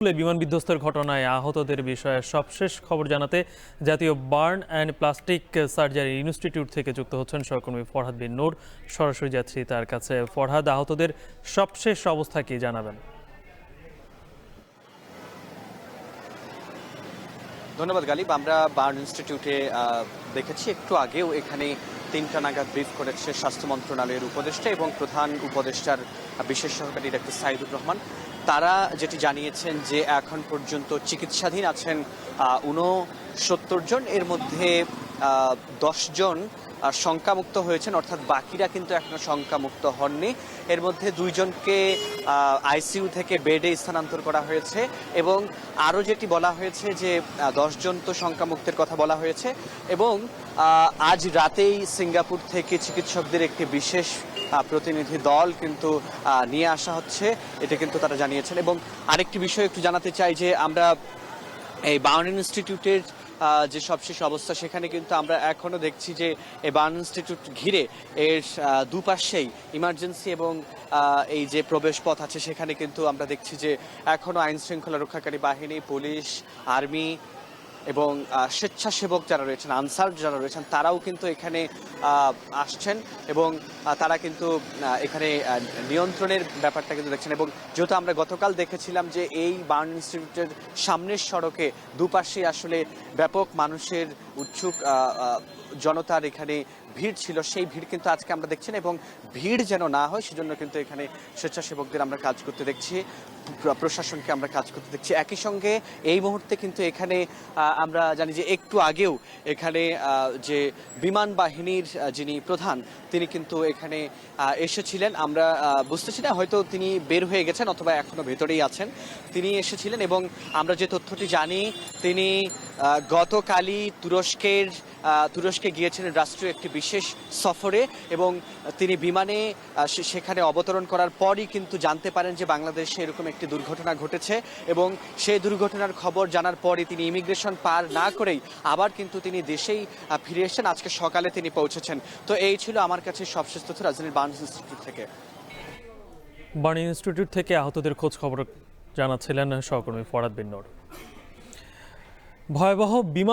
বিমান বিধ্বস্তের ঘটনায় আহতদের বিষয়ে সবশেষ খবর জানাতে জাতীয় burn and plastic surgery institute থেকে যুক্ত হচ্ছেন সহকর্মী ফরহাদ বিন নূর। সরাসরি যাচ্ছি তার কাছে। ফরহাদ, আহতদের সবশেষ অবস্থা কি জানাবেন? ধন্যবাদ গালিব। আমরা বার্ন ইনস্টিটিউটে দেখেছি একটু আগেও এখানে 3টা নাগাদ ব্রিফ করেছে স্বাস্থ্য মন্ত্রণালয়ের উপদেষ্টা এবং প্রধান উপদেষ্টার বিশেষ সহকারী ডাক্তার সাইদুর রহমান। তারা যেটি জানিয়েছেন যে এখন পর্যন্ত চিকিৎসাধীন আছেন 69 জন, এর মধ্যে 10 জন শঙ্কামুক্ত হয়েছেন, অর্থাৎ বাকিরা কিন্তু এখনো শঙ্কামুক্ত হননি। এর মধ্যে 2 জনকে আইসিইউ থেকে বেডে স্থানান্তর করা হয়েছে এবং আরও যেটি বলা হয়েছে যে 10 জন তো শঙ্কামুক্তের কথা বলা হয়েছে এবং আজ রাতেই সিঙ্গাপুর থেকে চিকিৎসকদের একটি বিশেষ প্রতিনিধি দল কিন্তু নিয়ে আসা হচ্ছে, এটা কিন্তু তারা জানিয়েছেন। এবং আরেকটি বিষয় একটু জানাতে চাই যে আমরা এই বার্ন ইনস্টিটিউটের যে সবশেষ অবস্থা সেখানে কিন্তু আমরা এখনো দেখছি যে এই বার্ন ইনস্টিটিউট ঘিরে এর দুপাশেই ইমার্জেন্সি এবং এই যে প্রবেশ পথ আছে সেখানে কিন্তু আমরা দেখছি যে এখনো আইন শৃঙ্খলা রক্ষাকারী বাহিনী, পুলিশ, আর্মি এবং স্বেচ্ছাসেবক যারা রয়েছেন, আনসার যারা রয়েছেন, তারাও কিন্তু এখানে আসছেন এবং তারা কিন্তু এখানে নিয়ন্ত্রণের ব্যাপারটা কিন্তু দেখছেন। এবং যেহেতু আমরা গতকাল দেখেছিলাম যে এই বার্ন ইনস্টিটিউটের সামনের সড়কে দুপাশে আসলে ব্যাপক মানুষের উৎসুক জনতার এখানে ভিড় ছিল, সেই ভিড় কিন্তু আজকে আমরা দেখছি না এবং ভিড় যেন না হয় সেজন্য কিন্তু এখানে স্বেচ্ছাসেবকদের আমরা কাজ করতে দেখছি, প্রশাসনকে আমরা কাজ করতে দেখছি। একই সঙ্গে এই মুহূর্তে কিন্তু এখানে আমরা জানি যে একটু আগেও এখানে যে বিমান বাহিনীর যিনি প্রধান তিনি কিন্তু এখানে এসেছিলেন। আমরা বুঝতেছি না, হয়তো তিনি বের হয়ে গেছেন অথবা এখনো ভেতরেই আছেন। তিনি এসেছিলেন এবং আমরা যে তথ্যটি জানি তিনি গতকালই তুরস্কে গিয়েছিলেন রাষ্ট্রীয় একটি বিশেষ সফরে এবং তিনি বিমানে সেখানে অবতরণ করার পরই কিন্তু জানতে পারেন যে বাংলাদেশে এরকম একটি দুর্ঘটনা ঘটেছে এবং সেই দুর্ঘটনার খবর জানার পরই তিনি ইমিগ্রেশন পার না করেই আবার কিন্তু তিনি দেশেই ফিরে এসেছেন। আজকে সকালে তিনি পৌঁছেছেন। তো এই ছিল আমার কাছে সবশেষ তথ্য রাজধানীর বার্ন ইনস্টিটিউট থেকে। বার্ন ইনস্টিটিউট থেকে আহতদের খোঁজ খবর জানাচ্ছিলেন সহকর্মী ফরহাদ বিন নূর। ভয়াবহ বিমান